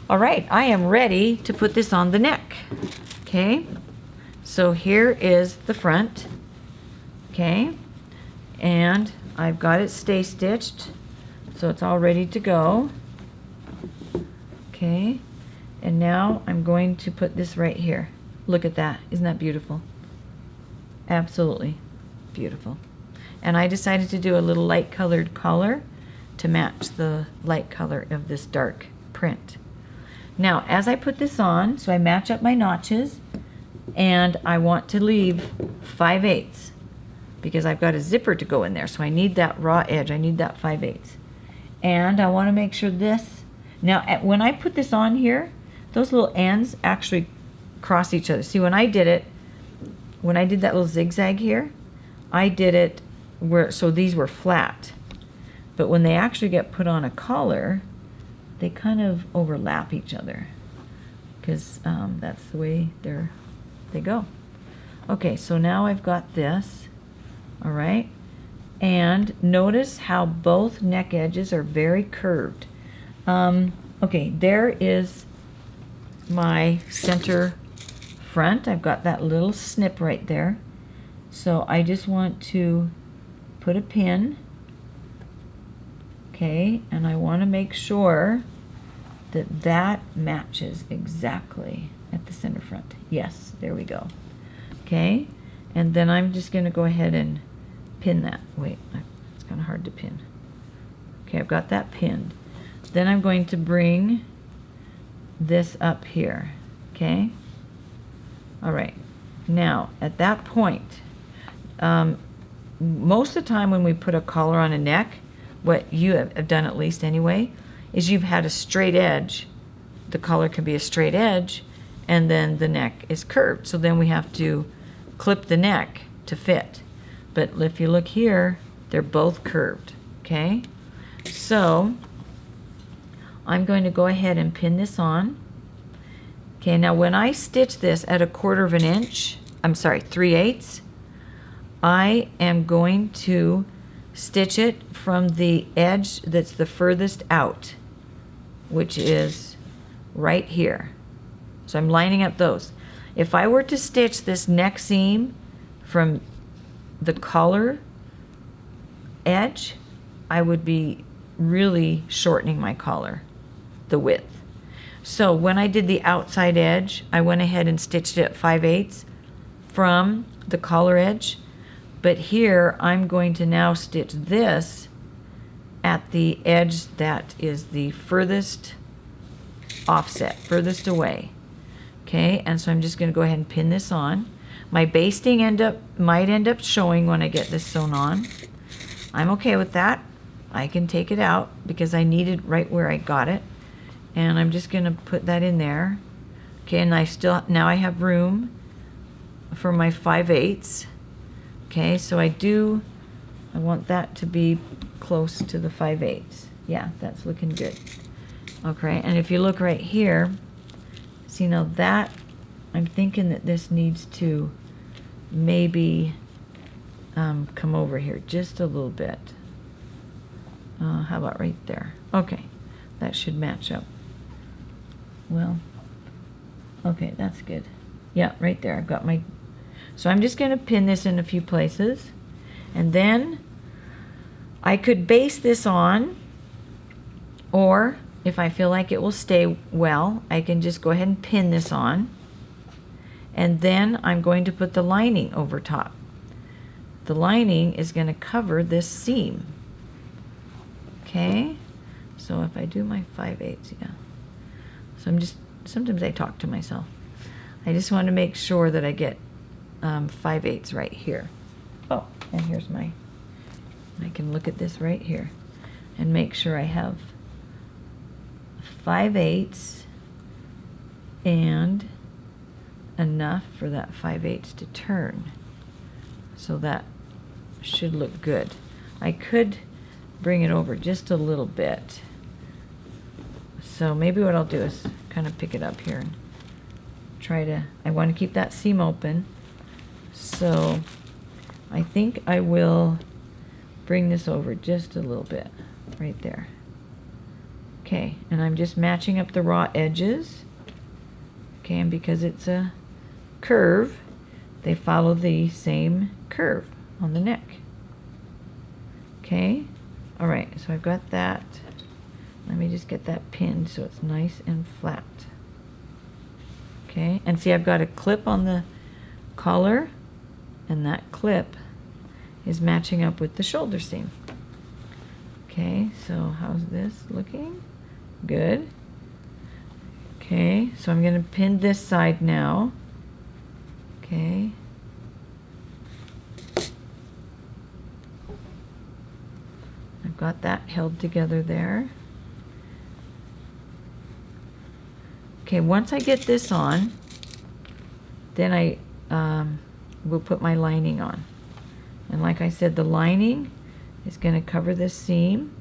All right, I am ready to put this on the neck. Okay, so here is the front. Okay, and I've got it stay stitched, so it's all ready to go. Okay, and now I'm going to put this right here. Look at that, isn't that beautiful? Absolutely beautiful. And I decided to do a little light colored collar to match the light color of this dark print. Now, as I put this on, so I match up my notches, and I want to leave 5/8 because I've got a zipper to go in there, so I need that raw edge. I need that 5/8. And I want to make sure this, now when I put this on here, those little ends actually cross each other. See, when I did it, when I did that little zigzag here, I did it where, so these were flat. But when they actually get put on a collar, they kind of overlap each other because that's the way they go. Okay, so now I've got this, all right? And notice how both neck edges are very curved. Okay, there is my center front. I've got that little snip right there. So I just want to put a pin. Okay, and I want to make sure that that matches exactly at the center front. Yes, there we go. Okay, and then I'm just going to go ahead and pin that. Wait, it's kind of hard to pin. Okay, I've got that pinned. Then I'm going to bring this up here. Okay, all right. Now, at that point, most of the time when we put a collar on a neck, what you have done at least anyway, is you've had a straight edge. The collar can be a straight edge, and then the neck is curved. So then we have to clip the neck to fit. But if you look here, they're both curved, okay? So I'm going to go ahead and pin this on. Okay, now when I stitch this at 1/4 of an inch, I'm sorry, 3/8, I am going to stitch it from the edge that's the furthest out, which is right here. So I'm lining up those. If I were to stitch this neck seam from the collar edge, I would be really shortening my collar, the width. So when I did the outside edge, I went ahead and stitched it at 5/8 from the collar edge. But here, I'm going to now stitch this at the edge that is the furthest offset, furthest away. Okay, and so I'm just going to go ahead and pin this on. My basting might end up showing when I get this sewn on. I'm okay with that. I can take it out because I need it right where I got it. And I'm just going to put that in there. Okay, and now I have room for my 5/8. Okay, so I want that to be close to the 5/8. Yeah, that's looking good. Okay, and if you look right here, see now that, I'm thinking that this needs to maybe come over here just a little bit. How about right there? Okay, that should match up. Well, okay, that's good. Yeah, right there, I've got my, so I'm just going to pin this in a few places, and then I could base this on, or if I feel like it will stay well, I can just go ahead and pin this on, and then I'm going to put the lining over top. The lining is going to cover this seam. Okay, so if I do my 5/8, yeah. So sometimes I talk to myself. I just want to make sure that I get 5/8 right here. Oh, and here's I can look at this right here and make sure I have 5/8 and enough for that 5/8 to turn. So that should look good. I could bring it over just a little bit. So maybe what I'll do is kind of pick it up here and I want to keep that seam open. So I think I will bring this over just a little bit right there. Okay, and I'm just matching up the raw edges. Okay, and because it's a curve, they follow the same curve on the neck. Okay, all right, so I've got that. Let me just get that pinned so it's nice and flat. Okay, and see, I've got a clip on the collar, and that clip is matching up with the shoulder seam. Okay, so how's this looking? Good. Okay, so I'm going to pin this side now. Okay. I've got that held together there. Okay, once I get this on, then I will put my lining on. And like I said, the lining is going to cover this seam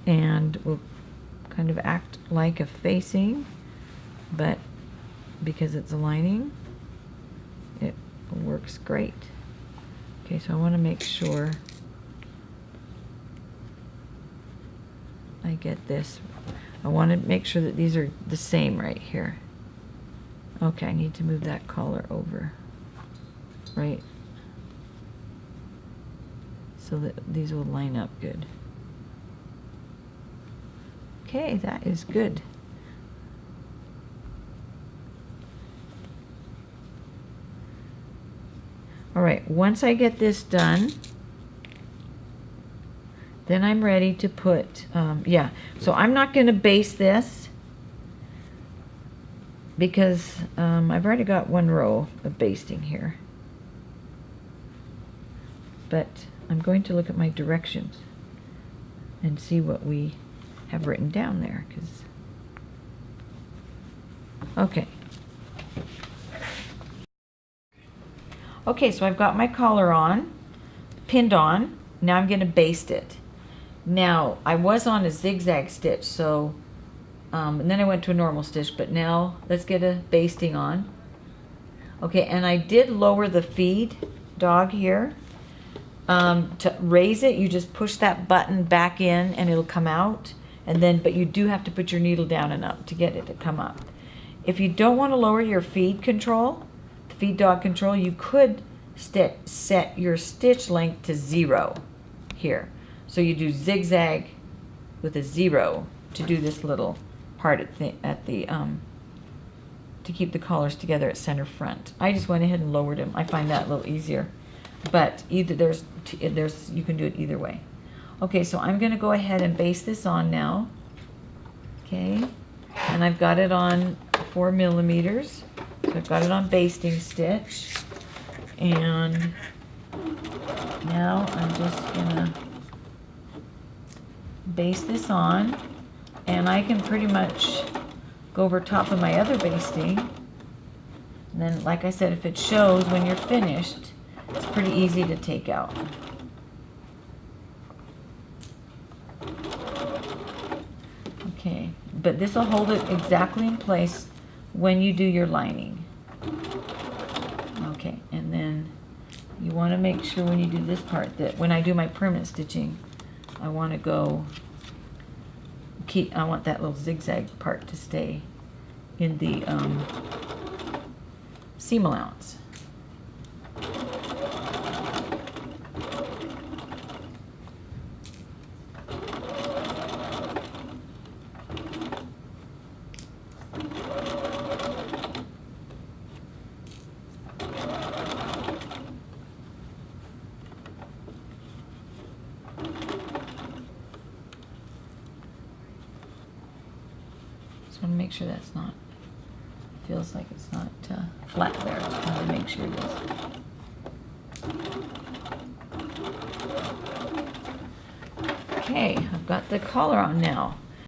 and will kind of act like a facing, but because it's a lining, it works great. Okay, so I want to make sure I get this. I want to make sure that these are the same right here. Okay, I need to move that collar over, right? So that these will line up good. Okay, that is good. All right, once I get this done, then I'm ready to put, yeah, so I'm not going to baste this because I've already got one row of basting here. But I'm going to look at my directions and see what we have written down there. Okay. Okay, so I've got my collar on, pinned on. Now I'm going to baste it. Now, I was on a zigzag stitch, so, and then I went to a normal stitch, but now let's get a basting on. Okay, and I did lower the feed dog here. To raise it, you just push that button back in and it'll come out. And then, but you do have to put your needle down and up to get it to come up. If you don't want to lower your feed control, the feed dog control, you could set your stitch length to 0 here. So you do zigzag with a 0 to do this little part at the to keep the collars together at center front. I just went ahead and lowered them. I find that a little easier. But either you can do it either way. Okay, so I'm going to go ahead and baste this on now. Okay, and I've got it on 4 millimeters. So I've got it on basting stitch. And now I'm just going to baste this on, and I can pretty much go over top of my other basting. And then, like I said, if it shows when you're finished, it's pretty easy to take out. Okay, but this will hold it exactly in place when you do your lining. Okay, and then you want to make sure when you do this part that when I do my permanent stitching, I want to go I want that little zigzag part to stay in the seam allowance. I want to make sure that's not, feels like it's not flat there. Just want to make sure it is. Okay, I've got the collar on now.